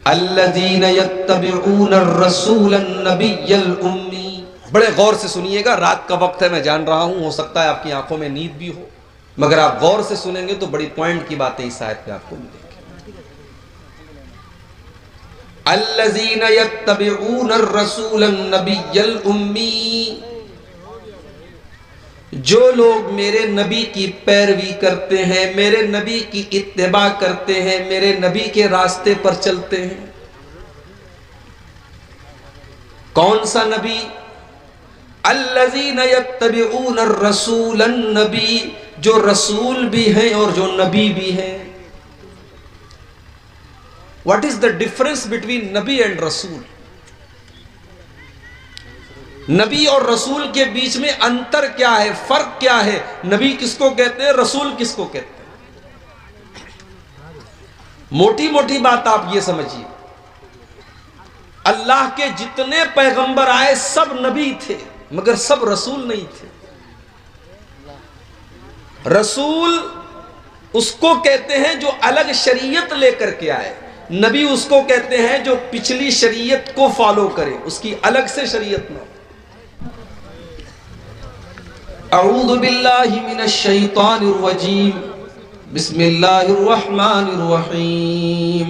अल्लज़ीन यत्तबिऊन अर्रसूल अन्नबिय्यल उम्मी। बड़े गौर से सुनिएगा, रात का वक्त है, मैं जान रहा हूं, हो सकता है आपकी आंखों में नींद भी हो, मगर आप गौर से सुनेंगे तो बड़ी पॉइंट की बातें इस आयत में आपको मिलेंगी। अल्लज़ीन यत्तबिऊन अर्रसूल अन्नबिय्यल उम्मी, जो लोग मेरे नबी की पैरवी करते हैं, मेरे नबी की इत्तिबा करते हैं, मेरे नबी के रास्ते पर चलते हैं। कौन सा नबी? अल्लज़ीन यत्तबिऊन अर्रसूल अन्नबी, जो रसूल भी हैं और जो नबी भी हैं। What is the difference between Nabi and रसूल? नबी और रसूल के बीच में अंतर क्या है, फर्क क्या है? नबी किसको कहते हैं, रसूल किसको कहते हैं? मोटी मोटी बात आप ये समझिए, अल्लाह के जितने पैगंबर आए सब नबी थे, मगर सब रसूल नहीं थे। रसूल उसको कहते हैं जो अलग शरीयत लेकर के आए, नबी उसको कहते हैं जो पिछली शरीयत को फॉलो करे, उसकी अलग से शरीयत ना। अऊज़ु बिल्लाहि मिनश शैतानिर रजीम, बिस्मिल्लाहिर रहमानिर रहीम।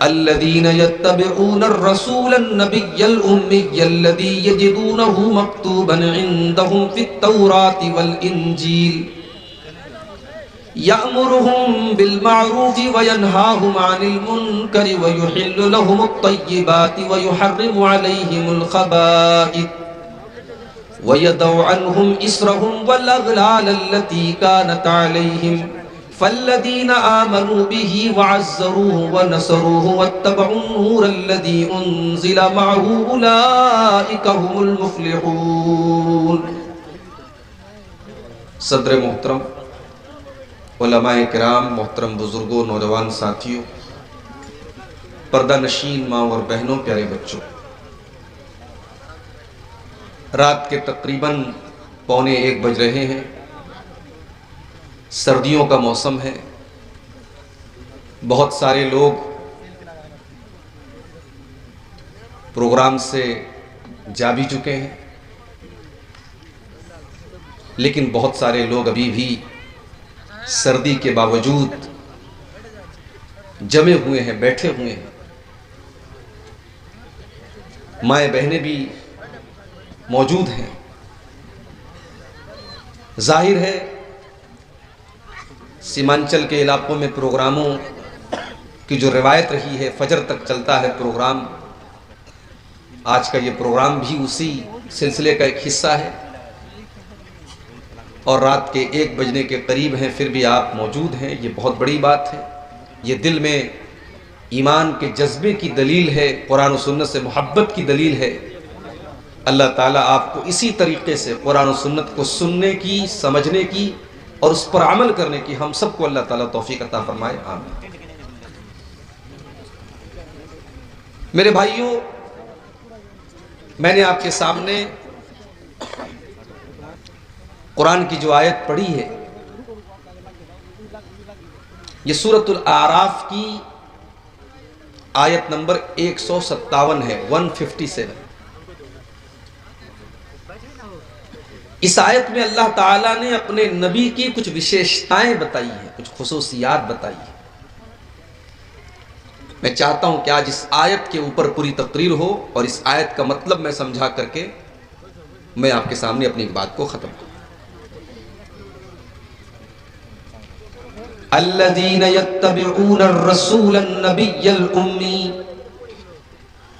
अल्लज़ीन यत्तबिऊन अर्रसूल अन्नबिय्यल उम्मिय्यल्लज़ी यजिदूनहु मक्तूबन इंदहुम फित्तौराति वल इंजील यअमुरुहुम बिल मारूफि व यनहाहुम अनिल मुनकरि व युहिल्लु लहुमुत तय्यिबाति व युहर्रिमु अलैहिमुल खबाइथ व यदउ अन्हुम इस्रहुम वल अग़लाल अल्लती कानत अलैहिम फल्लज़ीना आमनू बिही व अज़्ज़रूहु व नसरूहु वत्तबउन नूरल्लज़ी उन्ज़िला मअहू उलाइका हुमुल मुफ़्लिहून। सदर मोहतरम, उलमाए किराम, मोहतरम बुजुर्गों, नौजवान साथियों, पर्दा नशीन माँ और बहनों, प्यारे बच्चों, रात के तकरीबन 12:45 बज रहे हैं। सर्दियों का मौसम है, बहुत सारे लोग प्रोग्राम से जा भी चुके हैं, लेकिन बहुत सारे लोग अभी भी सर्दी के बावजूद जमे हुए हैं, बैठे हुए हैं। माए बहनें भी मौजूद हैं। जाहिर है सीमांचल के इलाकों में प्रोग्रामों की जो रिवायत रही है, फजर तक चलता है प्रोग्राम। आज का ये प्रोग्राम भी उसी सिलसिले का एक हिस्सा है और रात के 1 बजने के करीब हैं, फिर भी आप मौजूद हैं, ये बहुत बड़ी बात है। ये दिल में ईमान के जज्बे की दलील है, कुरान और सुन्नत से मोहब्बत की दलील है। अल्लाह ताला आपको इसी तरीके से कुरान और सुन्नत को सुनने की, समझने की और उस पर अमल करने की हम सबको अल्लाह ताला तौफीक अता फरमाए, आमीन। मेरे भाइयों, मैंने आपके सामने कुरान की जो आयत पढ़ी है, ये सूरतुल आराफ की आयत नंबर 157 है, 157। इस आयत में अल्लाह ताला ने अपने नबी की कुछ विशेषताएं बताई हैं, कुछ खुसूसियात बताई हैं। मैं चाहता हूं कि आज इस आयत के ऊपर पूरी तकरीर हो और इस आयत का मतलब मैं समझा करके मैं आपके सामने अपनी बात को खत्म करूं। अल्लज़ीन यत्तबिऊन अर्रसूल अन्नबिय्यल उम्मी।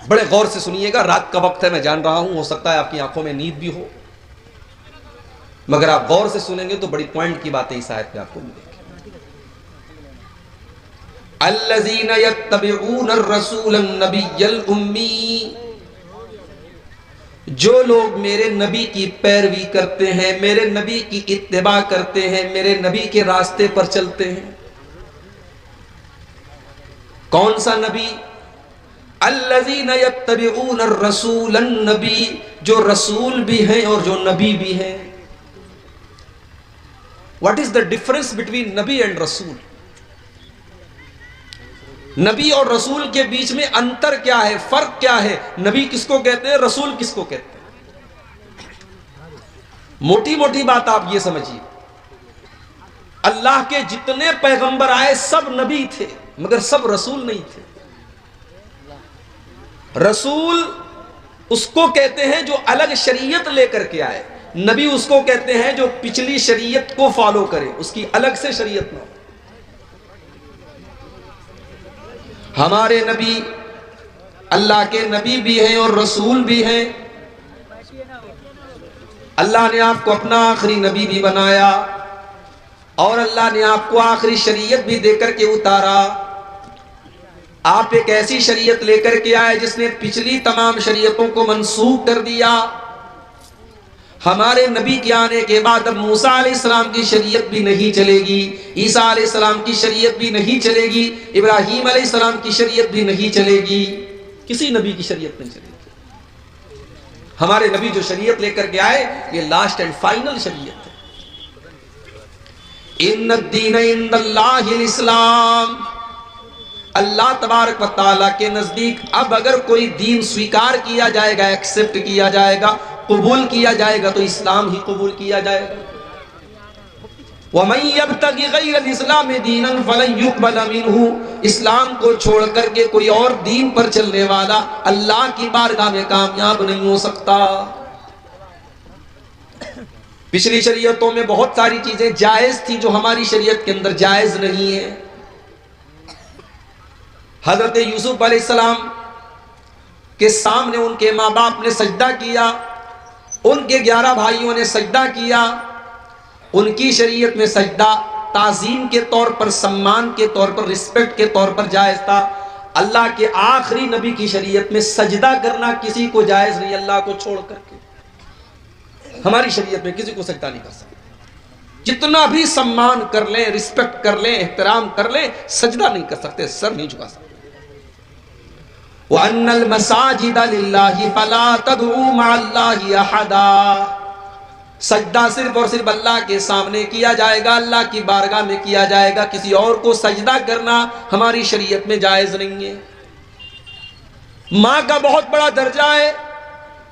बड़े गौर से सुनिएगा, रात का वक्त है, मैं जान रहा हूं, हो सकता है आपकी आंखों में नींद भी हो, मगर आप गौर से सुनेंगे तो बड़ी पॉइंट की बातें इस आयत में आपको मिलेंगी। अल्लज़ीन यत्तबिऊन अर्रसूल अन्नबिय्यल उम्मी, जो लोग मेरे नबी की पैरवी करते हैं, मेरे नबी की इत्तिबा करते हैं, मेरे नबी के रास्ते पर चलते हैं। कौन सा नबी? अल्लज़ीन यत्तबिऊन अर्रसूल अन्नबी, जो रसूल भी हैं और जो नबी भी हैं। What is the difference between Nabi and रसूल? नबी और रसूल के बीच में अंतर क्या है, फर्क क्या है? नबी किसको कहते हैं, रसूल किसको कहते हैं? मोटी मोटी बात आप ये समझिए, अल्लाह के जितने पैगंबर आए सब नबी थे, मगर सब रसूल नहीं थे। रसूल उसको कहते हैं जो अलग शरीयत लेकर के आए, नबी उसको कहते हैं जो पिछली शरीयत को फॉलो करे, उसकी अलग से शरीयत ना हो। हमारे नबी अल्लाह के नबी भी हैं और रसूल भी हैं। अल्लाह ने आपको अपना आखिरी नबी भी बनाया और अल्लाह ने आपको आखिरी शरीयत भी देकर के उतारा। आप एक ऐसी शरीयत लेकर के आए जिसने पिछली तमाम शरीयतों को मनसूख कर दिया। हमारे नबी के आने के बाद अब मूसा अलैहिस्सलाम की शरीयत भी नहीं चलेगी, ईसा अलैहिस्सलाम की शरीयत भी नहीं चलेगी, इब्राहीम अलैहिस्सलाम की शरीयत भी नहीं चलेगी, किसी नबी की शरीयत नहीं चलेगी। हमारे नबी जो शरीयत लेकर के आए ये लास्ट एंड फाइनल शरीयत है। इन्नद्दीन इंदल्लाहिल इस्लाम, अल्लाह तबारक व तआला के नजदीक अब अगर कोई दीन स्वीकार किया जाएगा, एक्सेप्ट किया जाएगा, कबूल किया जाएगा तो इस्लाम ही कबूल किया जाएगा। वमन यब्तगी गैरल इस्लाम दीनन फलन युक़बल मिन्हु, इस्लाम को छोड़ करके कोई और दीन पर चलने वाला अल्लाह की बारगाह में कामयाब नहीं हो सकता। पिछली शरीयतों में बहुत सारी चीजें जायज थी जो हमारी शरीयत के अंदर जायज नहीं है। हजरत यूसुफ अलैहिस्सलाम के सामने उनके माँ बाप ने सजदा किया, उनके 11 भाइयों ने सजदा किया। उनकी शरीयत में सजदा ताज़ीम के तौर पर, सम्मान के तौर पर, रिस्पेक्ट के तौर पर जायज था। अल्लाह के आखिरी नबी की शरीयत में सजदा करना किसी को जायज नहीं, अल्लाह को छोड़ करके। हमारी शरीयत में किसी को सजदा नहीं कर सकते, जितना भी सम्मान कर लें, रिस्पेक्ट कर लें, एहतराम कर लें, सजदा नहीं कर सकते, सर नहीं झुका सकते। वअन्नल मसाजिदा लिल्लाहि फला तदउ मअल्लाहि अहदा, सजदा सिर्फ और सिर्फ अल्लाह के सामने किया जाएगा, अल्लाह की बारगाह में किया जाएगा। किसी और को सजदा करना हमारी शरीयत में जायज नहीं है। माँ का बहुत बड़ा दर्जा है,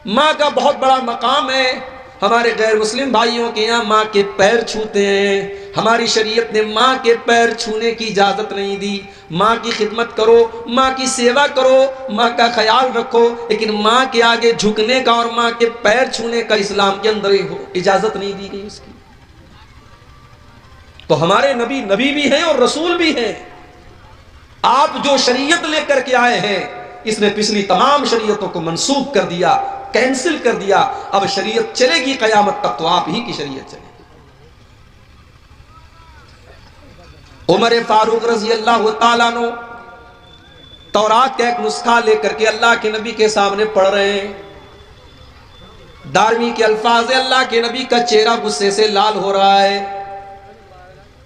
माँ का बहुत बड़ा मकाम है। हमारे गैर मुस्लिम भाइयों के यहाँ माँ के पैर छूते हैं, हमारी शरीयत ने माँ के पैर छूने की इजाज़त नहीं दी। माँ की खिदमत करो, माँ की सेवा करो, माँ का ख्याल रखो, लेकिन माँ के आगे झुकने का और माँ के पैर छूने का इस्लाम के अंदर ही हो इजाज़त नहीं दी गई उसकी। तो हमारे नबी नबी भी हैं और रसूल भी हैं। आप जो शरीयत लेकर के आए हैं इसने पिछली तमाम शरीयतों को मनसूख कर दिया, कैंसिल कर दिया। अब शरीयत चलेगी कयामत तक तो आप ही की शरीयत चलेगी। उमर फारूक रजी अल्लाह तआला अन्हु तौरात का एक नुस्खा लेकर के अल्लाह के नबी के सामने पढ़ रहे हैं। दारमी के अल्फाज, अल्लाह के नबी का चेहरा गुस्से से लाल हो रहा है।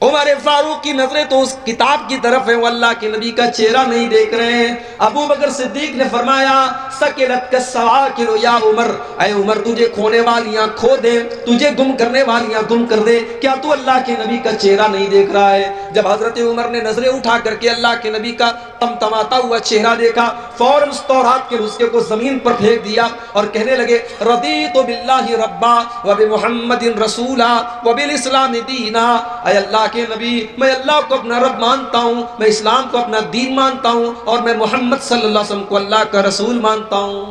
उमर फारूक की नजरें तो उस किताब की तरफ है, वो अल्लाह के नबी का चेहरा नहीं देख रहे हैं। अबू बकर सिद्दीक ने फरमाया, सकिलत का सवाकिल या उमर, ऐ उमर तुझे खोने वालियां खो दे, तुझे गुम करने वालियां गुम कर दे, क्या तू अल्लाह के नबी का चेहरा नहीं देख रहा है? जब हजरत उमर ने नजरें उठा करके अल्लाह के नबी का तमतमाता हुआ चेहरा देखा, फौरन उस तौरात के नुस्खे को जमीन पर फेंक दिया और कहने लगे, रदीतु बिल्लाहि रब्बा व बि मुहम्मदिन रसूला व बिल इस्लाम दीना। ऐ अल्लाह के नबी, मैं अल्लाह को अपना रब मानता हूं, मैं इस्लाम को अपना दीन मानता हूं और मैं मोहम्मद सल्लल्लाहु अलैहि वसल्लम को अल्लाह का रसूल मानता हूं।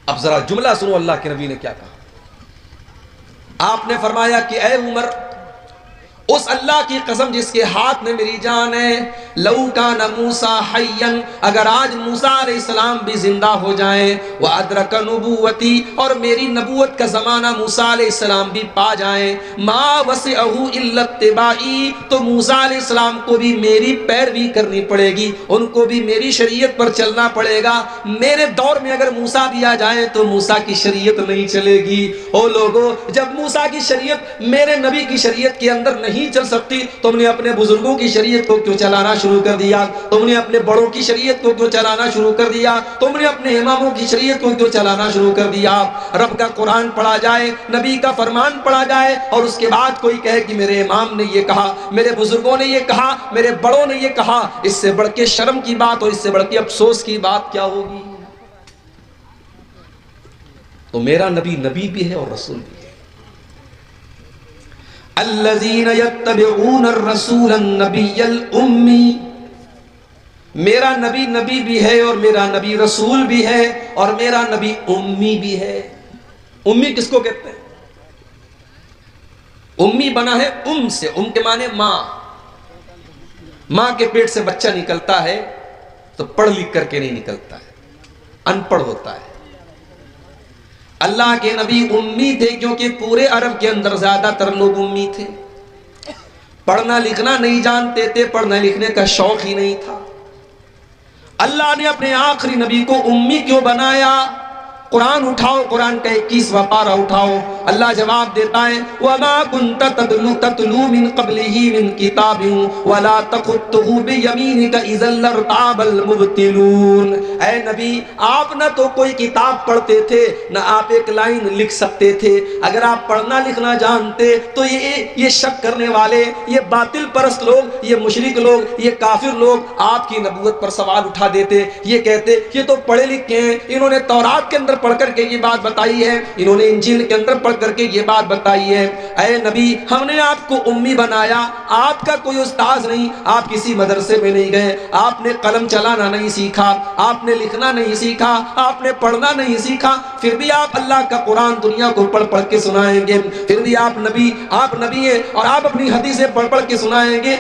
अब जरा जुमला सुनो अल्लाह के नबी ने क्या कहा। आपने फरमाया कि ऐ उमर, उस अल्लाह की कसम जिसके हाथ में मेरी जान है, लौ काना मूसा हय्यन, अगर आज मूसा अलैहिस्सलाम भी जिंदा हो जाएं, व अदरक नबुवती, और मेरी नबूवत का जमाना मूसा अलैहिस्सलाम भी पा जाएं, मा वसिअहु इल्ला इत्तिबाई, तो मूसा अलैहिस्सलाम को भी मेरी पैरवी करनी पड़ेगी, उनको भी मेरी शरीयत पर चलना पड़ेगा। मेरे दौर में अगर मूसा भी आ जाए तो मूसा की शरीयत नहीं चलेगी। ओ लोगों, जब मूसा की शरीयत मेरे नबी की शरीयत के अंदर नहीं चल सकती, तुमने अपने बुजुर्गों की शरीयत को क्यों चलाना शुरू कर दिया? तुमने अपने बड़ों की शरीयत को क्यों चलाना शुरू कर दिया? तुमने अपने इमामों की शरीयत को क्यों चलाना शुरू कर दिया? रब का कुरान पढ़ा जाए, नबी का फरमान पढ़ा जाए और उसके बाद कोई कहे कि मेरे इमाम ने ये कहा, मेरे बुजुर्गों ने ये कहा, मेरे बड़ों ने ये कहा, इससे बढ़ के शर्म की बात और इससे बढ़ के अफसोस की बात क्या होगी? तो मेरा नबी नबी भी है और रसूल भी है। अल्लज़ीना यत्तबिऊन अर्रसूल अन्नबिय्यल उम्मी, मेरा नबी नबी भी है और मेरा नबी रसूल भी है और मेरा नबी उम्मी भी है। उम्मी किसको कहते हैं? उम्मी बना है उम से, उम के माने मां। मां के पेट से बच्चा निकलता है तो पढ़ लिख करके नहीं निकलता है, अनपढ़ होता है। अल्लाह के नबी उम्मी थे क्योंकि पूरे अरब के अंदर ज्यादातर लोग उम्मी थे, पढ़ना लिखना नहीं जानते थे, पढ़ने लिखने का शौक ही नहीं था। अल्लाह ने अपने आखिरी नबी को उम्मी क्यों बनाया? कुरान उठाओ, कुरान का 21वां पारा उठाओ, अल्लाह जवाब देता है वमा कुन्ता ततलू मिन क़ब्लिही मिन किताबिन वला तख़ुत्तुहु बियमीनिका इज़ल लर्ताबल मुब्तिलून। ऐ नबी, आप न तो कोई किताब पढ़ते थे, न आप एक लाइन लिख सकते थे। अगर आप पढ़ना लिखना जानते तो ये शक करने वाले, ये बातिल परस्त लोग, ये मुशरिक लोग, ये काफिर लोग आपकी नबूवत पर सवाल उठा देते। ये कहते ये तो पढ़े लिखे हैं, इन्होंने तौरात के अंदर पढ़ करके ये बात बताई है, इन्होंने इंजील के अंदर पढ़ करके ये बात बताई है। ऐ नबी, हमने आपको उम्मी बनाया, आपका कोई उस्ताद नहीं, आप किसी मदरसे में नहीं गए, आपने कलम चलाना नहीं सीखा, आपने लिखना नहीं सीखा, आपने पढ़ना नहीं सीखा, फिर भी आप अल्लाह का कुरान दुनिया को पढ़ पढ़ के सुनाएंगे। फिर भी आप नबी हैं और आप अपनी हदीसें पढ़ पढ़ के सुनाएंगे।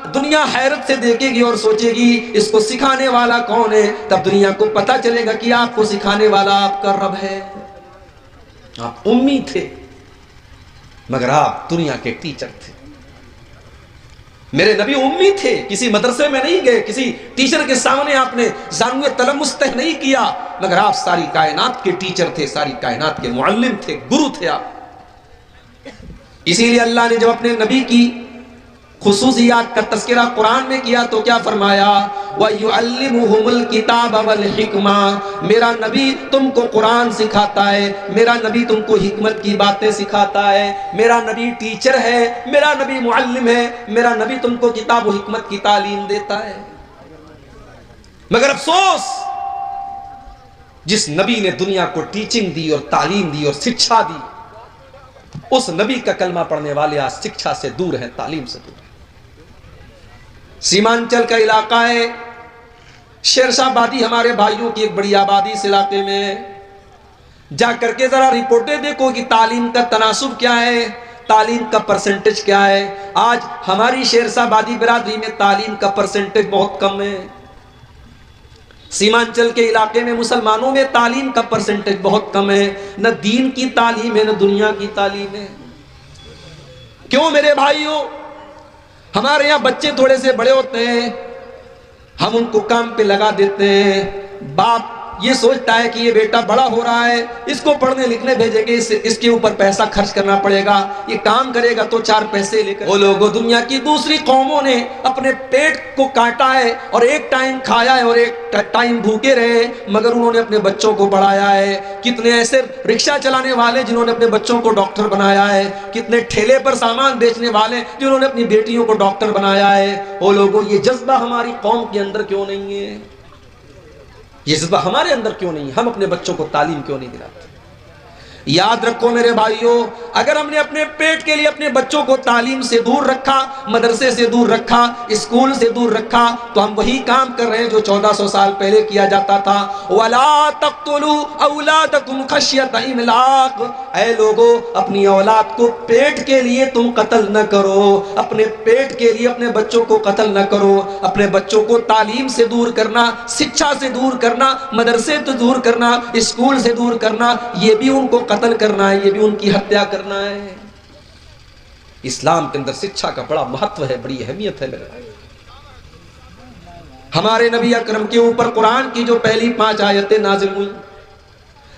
दुनिया हैरत से देखेगी और सोचेगी इसको सिखाने वाला कौन है। तब दुनिया को पता चलेगा कि आपको सिखाने वाला आपका रब है। आप उम्मी थे मगर आप दुनिया के टीचर थे। मेरे नबी उम्मी थे, किसी मदरसे में नहीं गए, किसी टीचर के सामने आपने जानुए तलमुस तक नहीं किया, मगर आप सारी कायनात के टीचर थे, सारी कायनात के मुअल्लिम थे, गुरु थे आप। इसीलिए अल्लाह ने जब अपने नबी की खुसूसियात का तज़किरा कुरान में किया तो क्या फरमाया? वयुअल्लिमुहुमुल किताब वल हिकमा, मेरा नबी तुमको कुरान सिखाता है, मेरा नबी तुमको हिकमत की बातें सिखाता है, मेरा नबी टीचर है, मेरा नबी मुअल्लिम है, मेरा नबी तुमको किताब व हिकमत की तालीम देता है। मगर अफसोस, जिस नबी ने दुनिया को टीचिंग दी और तालीम दी और शिक्षा दी, उस नबी का कलमा पढ़ने वाले आज शिक्षा से दूर हैं, तालीम से दूर हैं। सीमांचल का इलाका है, शेरशाह आबादी हमारे भाइयों की एक बड़ी आबादी इस इलाके में। जा करके जरा रिपोर्टें देखो कि तालीम का तनासुब क्या है, तालीम का परसेंटेज क्या है। आज हमारी शेरशाह आबादी बिरादरी में तालीम का परसेंटेज बहुत कम है। सीमांचल के इलाके में मुसलमानों में तालीम का परसेंटेज बहुत कम है। न दीन की तालीम है, न दुनिया की तालीम है। क्यों मेरे भाइयों? हमारे यहाँ बच्चे थोड़े से बड़े होते हैं, हम उनको काम पे लगा देते हैं। बाप ये सोचता है कि ये बेटा बड़ा हो रहा है, इसको पढ़ने लिखने भेजेंगे, इसके ऊपर पैसा खर्च करना पड़ेगा, ये काम करेगा तो 4 पैसे लेकर। वो लोगों, दुनिया की दूसरी कौमों ने अपने पेट को काटा है और एक टाइम खाया है और एक टाइम भूखे रहे, मगर उन्होंने अपने बच्चों को बढ़ाया है। कितने ऐसे रिक्शा चलाने वाले जिन्होंने अपने बच्चों को डॉक्टर बनाया है, कितने ठेले पर सामान बेचने वाले जिन्होंने अपनी बेटियों को डॉक्टर बनाया है। वो लोगों, ये जज्बा हमारी कौम के अंदर क्यों नहीं है? ये जज्बा हमारे अंदर क्यों नहीं? हम अपने बच्चों को तालीम क्यों नहीं दिलाते? याद रखो मेरे भाइयों, अगर हमने अपने पेट के लिए अपने बच्चों को तालीम से दूर रखा, मदरसे से दूर रखा, स्कूल से दूर रखा, तो हम वही काम कर रहे हैं जो 1400 साल पहले किया जाता था। वला तक़्तुलू औलादकुम खश्यत इमलाक, ऐ लोगों, अपनी औलाद को पेट के लिए तुम कत्ल न करो, अपने पेट के लिए अपने बच्चों को कत्ल न करो। अपने बच्चों को तालीम से दूर करना, शिक्षा से दूर करना, मदरसे से दूर करना, स्कूल से दूर करना, ये भी उनको कत्ल करना है, ये भी उनकी हत्या करना है। इस्लाम के अंदर शिक्षा का बड़ा महत्व है, बड़ी अहमियत है मेरे भाई। हमारे नबी अकरम के ऊपर कुरान की जो पहली 5 आयतें नाजिल हुई,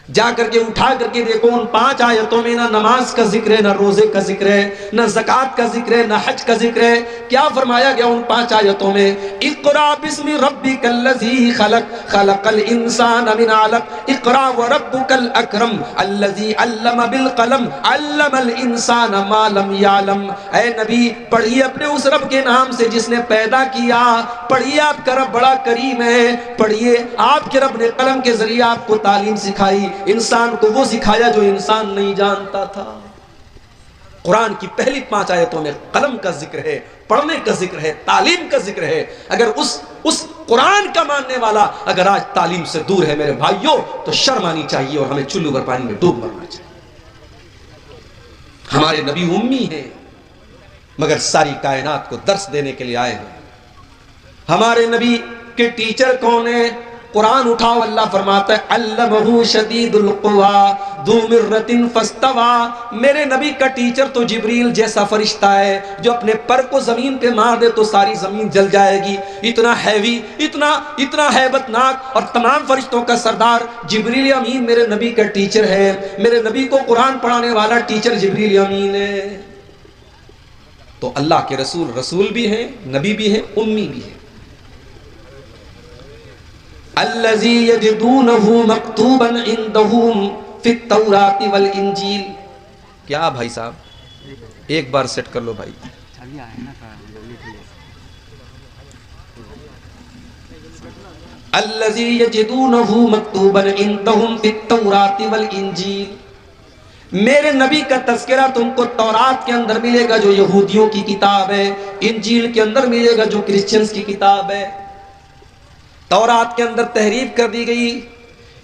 जा करके उठा करके देखो उन 5 आयतों में ना नमाज का जिक्र है, ना रोजे का जिक्र है, ना ज़कात का जिक्र है, ना हज का जिक्र है। क्या फरमाया गया उन 5 आयतों में? इक़रा बिस्मि रब्बिकल्लज़ी खलक खलक़ल इंसान मिन अलक इक़रा व रब्बुकल अकरम अल्लज़ी अल्लम बिल कलम अल्लमल इंसान मा लम यअलम। ऐ नबी, पढ़िए अपने उस रब के नाम से जिसने पैदा किया। पढ़िए आपका रब बड़ा करीम है। पढ़िए आपके रब ने कलम के जरिए आपको तालीम सिखाई, इंसान को वो सिखाया जो इंसान नहीं जानता था। कुरान की पहली 5 आयतों में कलम का जिक्र है, पढ़ने का जिक्र है, तालीम का जिक्र है। अगर उस कुरान का मानने वाला अगर आज तालीम से दूर है मेरे भाइयों, तो शर्म आनी चाहिए और हमें चुल्लू भर पानी में डूब मरना चाहिए। हमारे नबी उम्मी हैं मगर सारी कायनात को दर्स देने के लिए आए हैं। हमारे नबी के टीचर कौन है? कुरान उठाओ, अल्लाह फरमाता है अल्लमहु शदीदुल कुवा दू मिर्रतिन फस्तवा। मेरे नबी का टीचर तो जिब्रील जैसा फरिश्ता है जो अपने पर को जमीन पे मार दे तो सारी जमीन जल जाएगी। इतना हैवी, इतना हैबतनाक और तमाम फरिश्तों का सरदार जिब्रील अमीन मेरे नबी का टीचर है। मेरे नबी को कुरान पढ़ाने वाला टीचर जिब्रील अमीन है। तो अल्लाह के रसूल भी हैं, नबी भी हैं, उम्मी भी हैं। अल्लज़ी यजिदूनहु मक्तूबन इंदहुम फित तौरात वल इंजील। क्या भाई साहब, एक बार सेट कर लो भाई। अल्लज़ी यजिदूनहु मक्तूबन इंदहुम फित तौरात वल इंजील। मेरे नबी का तज़किरा तुमको तौरात के अंदर मिलेगा जो यहूदियों की किताब है, इंजील के अंदर मिलेगा जो क्रिश्चियंस की किताब है। तौरात के अंदर तहरीफ कर दी गई,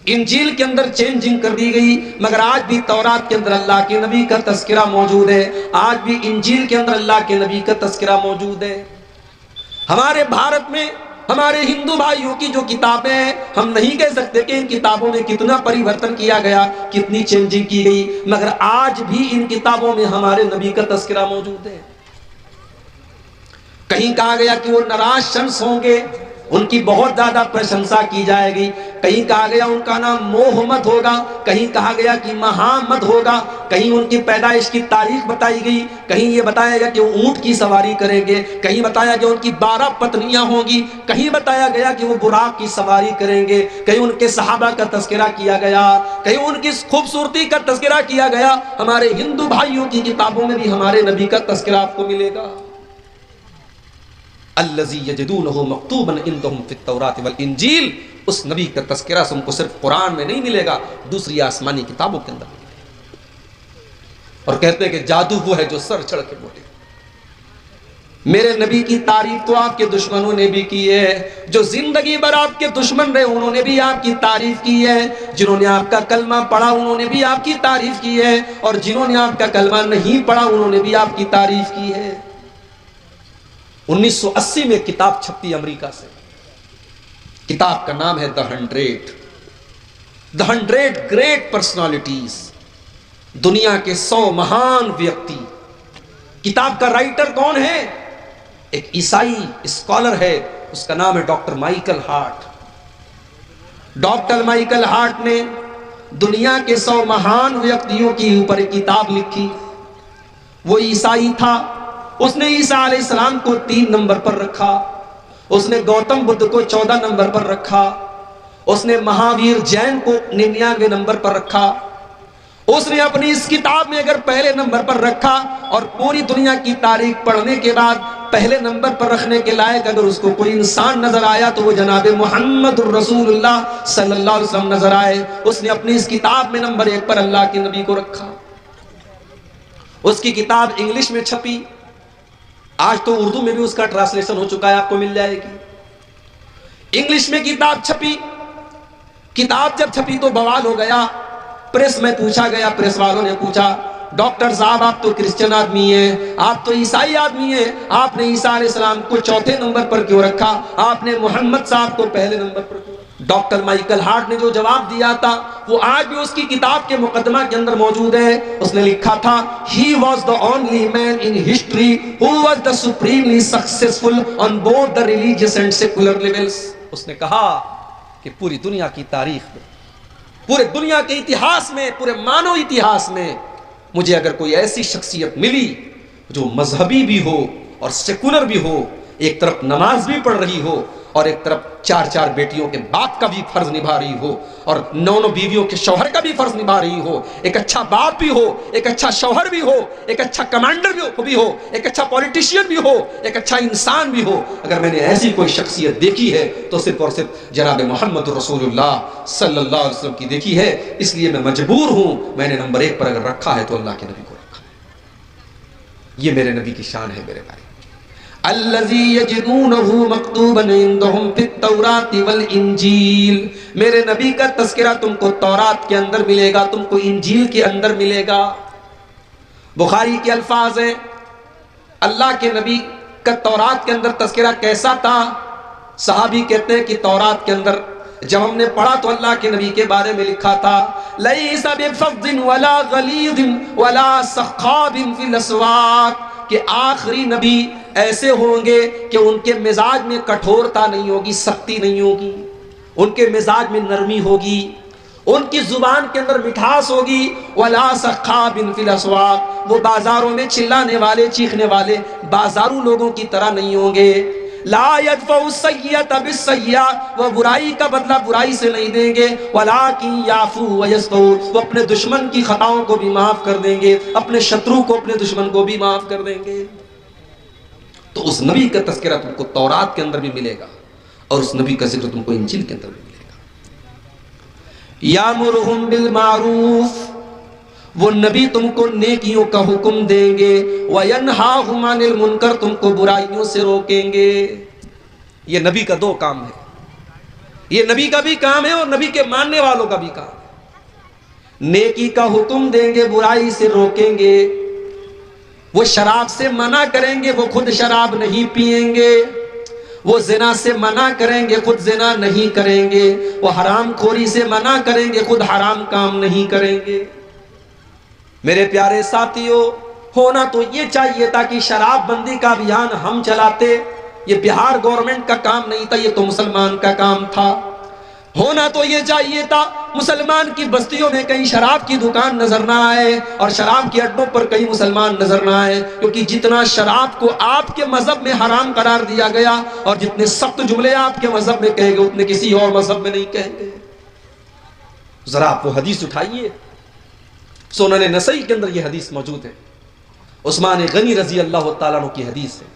इंजील के अंदर चेंजिंग कर दी गई, मगर आज भी तौरात के अंदर अल्लाह के नबी का तज़किरा मौजूद है। आज भी इंजील के अंदर अल्लाह के नबी का तज़किरा मौजूद है। हमारे भारत में हमारे हिंदू भाइयों की जो किताबें हैं, हम नहीं कह सकते कि इन किताबों में कितना परिवर्तन किया गया, कितनी चेंजिंग की गई, मगर आज भी इन किताबों में हमारे नबी का तज़किरा मौजूद है। कहीं कहा गया कि वो नाराज शम्स होंगे, उनकी बहुत ज्यादा प्रशंसा की जाएगी। कहीं कहा गया उनका नाम मोहम्मद होगा, कहीं कहा गया कि महामद होगा, कहीं उनकी पैदाइश की तारीख बताई गई, कहीं ये बताया गया कि वो ऊंट की सवारी करेंगे, कहीं बताया गया उनकी 12 पत्नियां होंगी, कहीं बताया गया कि वो बुराक की सवारी करेंगे, कहीं उनके सहाबा का तज़किरा किया गया, कहीं उनकी खूबसूरती का तज़किरा किया गया। हमारे हिंदू भाइयों की किताबों में भी हमारे नबी का तज़किरा आपको मिलेगा। अल्लज़ी यजिदूनहु मक्तूबन इंदहुम फित तौरात वल इंजील। उस नबी का तज़किरा तुमको सिर्फ कुरान में नहीं मिलेगा, दूसरी आसमानी किताबों के अंदर मिलेगा। और कहते हैं कि जादू वो है जो सर चढ़ के बोले। मेरे नबी की तारीफ तो आपके दुश्मनों ने भी की है, जो जिंदगी भर आपके दुश्मन रहे उन्होंने भी आपकी तारीफ की है, जिन्होंने आपका कलमा पढ़ा उन्होंने भी आपकी तारीफ की है, और जिन्होंने आपका कलमा नहीं पढ़ा उन्होंने भी आपकी तारीफ की है। 1980 में किताब छपी अमेरिका से। किताब का नाम है द 100 ग्रेट पर्सनालिटीज, दुनिया के 100 महान व्यक्ति। किताब का राइटर कौन है? एक ईसाई स्कॉलर है, उसका नाम है doctor Michael Hart. Doctor Michael Hart ने दुनिया के 100 महान व्यक्तियों के ऊपर एक किताब लिखी। वो ईसाई था, उसने ईसा अलैहिस्सलाम को 3 नंबर पर रखा, उसने गौतम बुद्ध को 14 नंबर पर रखा, उसने महावीर जैन को 99 नंबर पर रखा। उसने अपनी इस किताब में अगर पहले नंबर पर रखा और पूरी दुनिया की तारीख पढ़ने के बाद पहले नंबर पर रखने के लायक अगर उसको कोई इंसान नजर आया तो वो जनाब मुहम्मदुर रसूलुल्लाह सल्लल्लाहु अलैहि वसल्लम नजर आए। उसने अपनी इस किताब में नंबर 1 पर अल्लाह के नबी को रखा। उसकी किताब इंग्लिश में छपी, आज तो उर्दू में भी उसका ट्रांसलेशन हो चुका है, आपको मिल जाएगी। इंग्लिश में किताब छपी। किताब जब छपी तो बवाल हो गया। प्रेस में पूछा गया, प्रेस वालों ने पूछा, डॉक्टर साहब आप तो क्रिश्चियन आदमी हैं, आप तो ईसाई आदमी हैं, आपने ईसा अलैहिस्सलाम को 4थे नंबर पर क्यों रखा, आपने मोहम्मद साहब को पहले नंबर पर क्यों? डॉक्टर माइकल हार्ट ने जो जवाब दिया था वो आज भी उसकी किताब के मुकदमा के अंदर मौजूद है। उसने लिखा था, he was the only man in history who was the supremely successful on both the religious and secular levels. उसने कहा कि पूरी दुनिया की तारीख में पूरे दुनिया के इतिहास में, पूरे मानव इतिहास में मुझे अगर कोई ऐसी शख्सियत मिली जो मजहबी भी हो और सेकुलर भी हो, एक तरफ नमाज भी पढ़ रही हो और एक तरफ 4-4 बेटियों के बाप का भी फर्ज निभा रही हो और 9 बीवियों के शौहर का भी फर्ज निभा रही हो, एक अच्छा बाप भी हो, एक अच्छा शौहर भी हो, एक अच्छा कमांडर भी हो, एक अच्छा पॉलिटिशियन भी हो, एक अच्छा इंसान भी हो, अगर मैंने ऐसी कोई शख्सियत देखी है तो सिर्फ और सिर्फ जनाब मोहम्मद रसूलुल्लाह सल्लल्लाहु अलैहि वसल्लम की देखी है। इसलिए मैं मजबूर हूं, मैंने नंबर 1 पर अगर रखा है तो अल्लाह के नबी को रखा है। ये मेरे नबी की शान है मेरे भाई। अल्लज़ी यजदूनहु मक्तूबन इंदहुम फित तौरात वल इंजील, मेरे नबी का तज़किरा तुमको तौरात के अंदर मिलेगा, तुमको इंजील के अंदर मिलेगा। बुखारी के अल्फाज है, अल्लाह के नबी का तौरात के अंदर तज़किरा कैसा था। सहाबी कहते हैं कि तौरात के अंदर जब हमने पढ़ा तो अल्लाह के नबी के बारे में लिखा था, लैसा बिफ़ज़्ज़िन वला गलीज़िन वला सख़ाबिन फिल अस्वाक़, कि आखिरी नबी ऐसे होंगे कि उनके मिजाज में कठोरता नहीं होगी, सख्ती नहीं होगी, उनके मिजाज में नरमी होगी, उनकी जुबान के अंदर मिठास होगी। वला सखाबिन फिल अस्वाक, वो बाजारों में चिल्लाने वाले, चीखने वाले बाजारू लोगों की तरह नहीं होंगे। ला यदफउ सय्यअत बिस्सय्या, वो बुराई का बदला बुराई से नहीं देंगे। वलाकिन याफू व यस्फू, वो अपने दुश्मन की खताओं को भी माफ कर देंगे, अपने शत्रु को, अपने दुश्मन को भी माफ कर देंगे। तो उस नबी का तज़किरा तुमको तौरात के अंदर भी मिलेगा और उस नबी का जिक्र तुमको इंजील के अंदर भी मिलेगा। यामुरुहुम बिल मारूफ, वो नबी तुमको नेकियों का हुक्म देंगे। वयनहाहुम अनिल मुनकर, तुमको बुराइयों से रोकेंगे। ये नबी का 2 काम है, ये नबी का भी काम है और नबी के मानने वालों का भी काम है। नेकी का हुक्म देंगे, बुराई से रोकेंगे। वो शराब से मना करेंगे, वो खुद शराब नहीं पिएंगे। वो जिना से मना करेंगे, खुद जिना नहीं करेंगे। वो हराम खोरी से मना करेंगे, खुद हराम काम नहीं करेंगे। मेरे प्यारे साथियों, होना तो ये चाहिए था कि शराब बंदी का अभियान हम चलाते। ये बिहार गवर्नमेंट का काम नहीं था, ये तो मुसलमान का काम था। होना तो ये चाहिए था मुसलमान की बस्तियों में कहीं शराब की दुकान नजर ना आए और शराब के अड्डों पर कहीं मुसलमान नजर ना आए, क्योंकि जितना शराब को आपके मजहब में हराम करार दिया गया और जितने सख्त जुमले आपके मजहब में कहेंगे उतने किसी और मजहब में नहीं कहेंगे। जरा आप वो हदीस उठाइए, सुनन नसई के अंदर ये हदीस मौजूद है। उस्मान गनी रजी अल्लाह तआला अन्हु की हदीस है।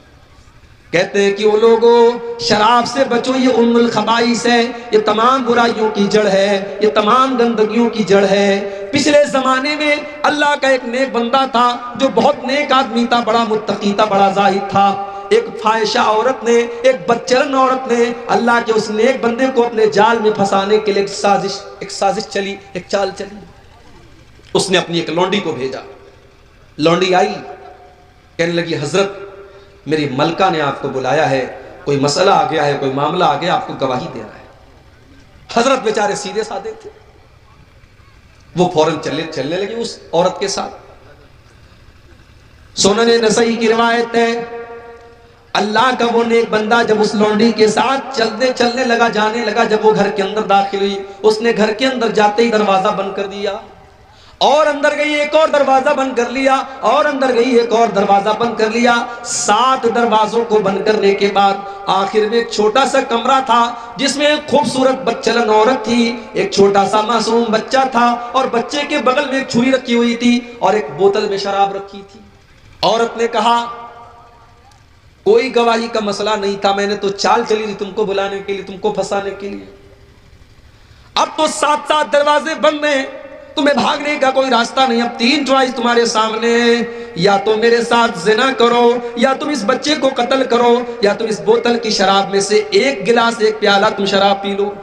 कहते हैं कि वो लोगों, शराब से बचो, ये उम्मुल खबाइस है, ये तमाम बुराइयों की जड़ है, ये तमाम गंदगियों की जड़ है। पिछले जमाने में अल्लाह का एक नेक बंदा था जो बहुत नेक आदमी था, बड़ा मुत्तकी था, बड़ा जाहिद था। एक फाहिशा औरत ने, एक बदचलन औरत ने अल्लाह के उस नेक बंदे को अपने जाल में फंसाने के लिए एक साजिश चली, एक चाल चली। उसने अपनी एक लौंडी को भेजा। लौंडी आई, कहने लगी, हजरत मेरी मलका ने आपको बुलाया है, कोई मसला आ गया है, कोई मामला आ गया, आपको गवाही देना है। हजरत बेचारे सीधे साधे थे, वो फौरन चलने लगे उस औरत के साथ। सुनन नसई की रिवायत है, अल्लाह का वो नेक बंदा जब उस लौंडी के साथ चलने लगा, जाने लगा, जब वो घर के अंदर दाखिल हुई, उसने घर के अंदर जाते ही दरवाजा बंद कर दिया और अंदर गई, एक और दरवाजा बंद कर लिया और अंदर गई, एक और दरवाजा बंद कर लिया। 7 दरवाजों को बंद करने के बाद आखिर में एक छोटा सा कमरा था जिसमें एक खूबसूरत बच्चलन औरत थी, एक छोटा सा मासूम बच्चा था और बच्चे के बगल में एक छुरी रखी हुई थी और एक बोतल में शराब रखी थी। औरत ने कहा, कोई गवाही का मसला नहीं था, मैंने तो चाल चली थी तुमको बुलाने के लिए, तुमको फंसाने के लिए। अब तो 7 दरवाजे बंद हैं, तुम्हें भागने का कोई रास्ता नहीं। अब 3 चॉइस तुम्हारे सामने, या तो मेरे साथ जिना करो, या तुम इस बच्चे को कत्ल करो, या तुम इस बोतल की शराब में से एक गिलास, एक प्याला तुम शराब पी लो।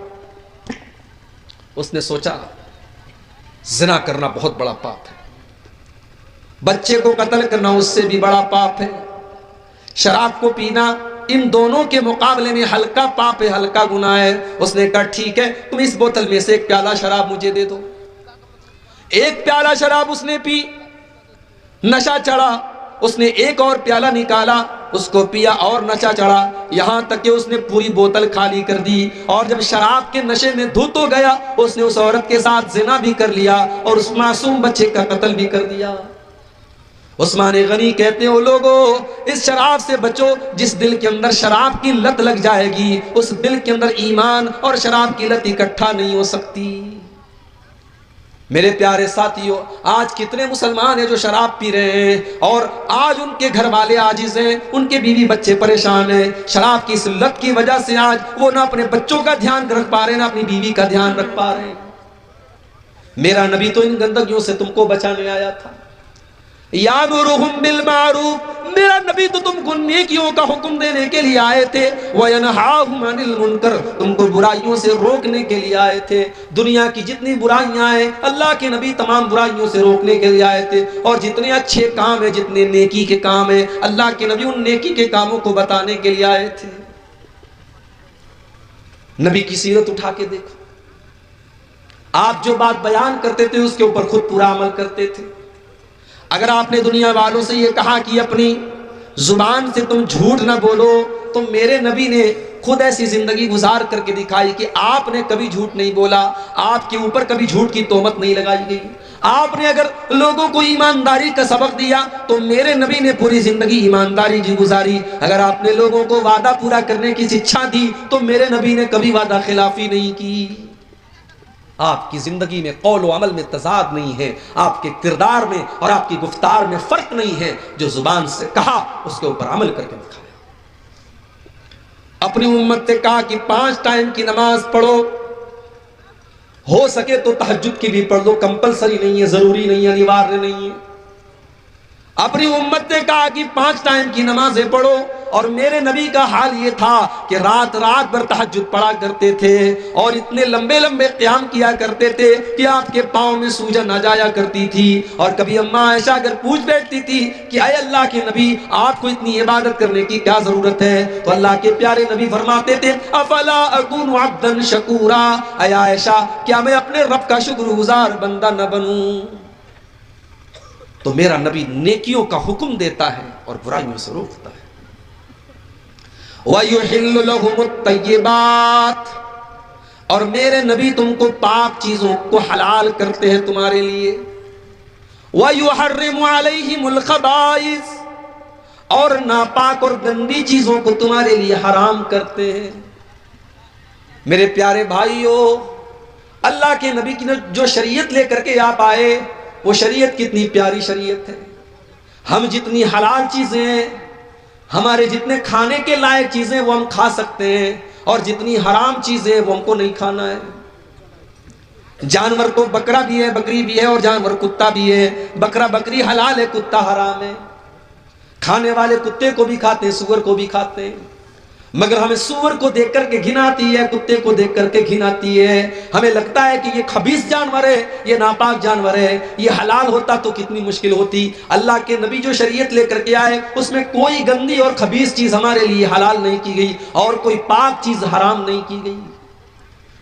उसने सोचा जिना करना बहुत बड़ा पाप है, बच्चे को कत्ल करना उससे भी बड़ा पाप है, शराब को पीना इन दोनों के मुकाबले में हल्का पाप है, हल्का गुनाह है। उसने कहा ठीक है, तुम इस बोतल में से एक प्याला शराब मुझे दे दो। एक प्याला शराब उसने पी, नशा चढ़ा, उसने एक और प्याला निकाला, उसको पिया और नशा चढ़ा, यहां तक कि उसने पूरी बोतल खाली कर दी। और जब शराब के नशे में धुत हो गया, उसने उस औरत के साथ जिना भी कर लिया और उस मासूम बच्चे का कत्ल भी कर दिया। उस्मान गनी कहते हो लोगों, इस शराब से बचो। जिस दिल के अंदर शराब की लत लग जाएगी, उस दिल के अंदर ईमान और शराब की लत इकट्ठा नहीं हो सकती। मेरे प्यारे साथियों, आज कितने मुसलमान हैं जो शराब पी रहे हैं और आज उनके घर वाले आजिज हैं, उनके बीवी बच्चे परेशान हैं। शराब की इस लत की वजह से आज वो ना अपने बच्चों का ध्यान रख पा रहे, ना अपनी बीवी का ध्यान रख पा रहे। मेरा नबी तो इन गंदगियों से तुमको बचाने आया था। यामुरुहुम बिल मारूफ, मेरा नबी तो तुमको नेकियों का हुक्म देने के लिए आए थे। वयनहाहुम अनिल मुनकर, तुमको बुराइयों से रोकने के लिए आए थे। दुनिया की जितनी बुराइयां हैं, अल्लाह के नबी तमाम बुराइयों से रोकने के लिए आए थे। और जितने अच्छे काम है, जितने नेकी के काम है, अल्लाह के नबी उन नेकी के कामों को बताने के लिए आए थे। नबी की सीरत उठा के देखो, आप जो बात बयान करते थे उसके ऊपर खुद पूरा अमल करते थे। अगर आपने दुनिया वालों से ये कहा कि अपनी जुबान से तुम झूठ ना बोलो, तो मेरे नबी ने खुद ऐसी जिंदगी गुजार करके दिखाई कि आपने कभी झूठ नहीं बोला, आपके ऊपर कभी झूठ की तोहमत नहीं लगाई गई। आपने अगर लोगों को ईमानदारी का सबक दिया, तो मेरे नबी ने पूरी जिंदगी ईमानदारी की गुजारी। अगर आपने लोगों को वादा पूरा करने की शिक्षा दी, तो मेरे नबी ने कभी वादा खिलाफी नहीं की। आपकी जिंदगी में कौल व अमल में तजाद नहीं है, आपके किरदार में और आपकी गुफ्तार में फर्क नहीं है। जो जुबान से कहा उसके ऊपर अमल करके दिखाया। अपनी उम्मत से कहा कि 5 टाइम की नमाज पढ़ो, हो सके तो तहज्जुद की भी पढ़ लो, कंपलसरी नहीं है, जरूरी नहीं है, अनिवार्य नहीं है। अपनी उम्मत ने कहा कि 5 टाइम की नमाजें पढ़ो। और मेरे नबी का हाल ये था कि रात रात भर तहज्जुद पढ़ा करते थे और इतने लंबे लंबे क़याम किया करते थे कि आपके पाँव में सूजन आ जाया करती थी। और कभी अम्मा आयशा अगर पूछ बैठती थी कि अय अल्लाह के नबी, आपको इतनी इबादत करने की क्या जरूरत है, तो अल्लाह के प्यारे नबी फरमाते थे, अफला अकूनु अब्दन शकूरा, अय आयशा, क्या मैं अपने रब का शुक्रगुजार बंदा न बनूं। तो मेरा नबी नेकियों का हुक्म देता है और बुराइयों से रोकता है। वयुहिल्लु लहुमुत तय्यिबात, और मेरे नबी तुमको पाक चीजों को हलाल करते हैं तुम्हारे लिए। वयुहर्रिमु अलैहिमुल खबाइस, और नापाक और गंदी चीजों को तुम्हारे लिए हराम करते हैं। मेरे प्यारे भाइयों, अल्लाह के नबी की जो शरीयत लेकर के आप आए, वो शरीयत कितनी प्यारी शरीयत है। हम जितनी हलाल चीजें, हमारे जितने खाने के लायक चीजें वो हम खा सकते हैं, और जितनी हराम चीजें वो हमको नहीं खाना है। जानवर तो बकरा भी है, बकरी भी है, और जानवर कुत्ता भी है। बकरा बकरी हलाल है, कुत्ता हराम है। खाने वाले कुत्ते को भी खाते हैं, सूअर को भी खाते हैं, मगर हमें सूअर को देख करके घिन आती है, कुत्ते को देख करके घिन आती है। हमें लगता है कि ये खबीस जानवर है, ये नापाक जानवर है। ये हलाल होता तो कितनी मुश्किल होती। अल्लाह के नबी जो शरीयत लेकर के आए, उसमें कोई गंदी और खबीस चीज हमारे लिए हलाल नहीं की गई और कोई पाक चीज हराम नहीं की गई।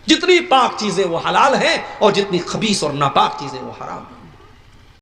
जितनी पाक चीजें वो हलाल है और जितनी खबीस और नापाक चीजें वो हराम है।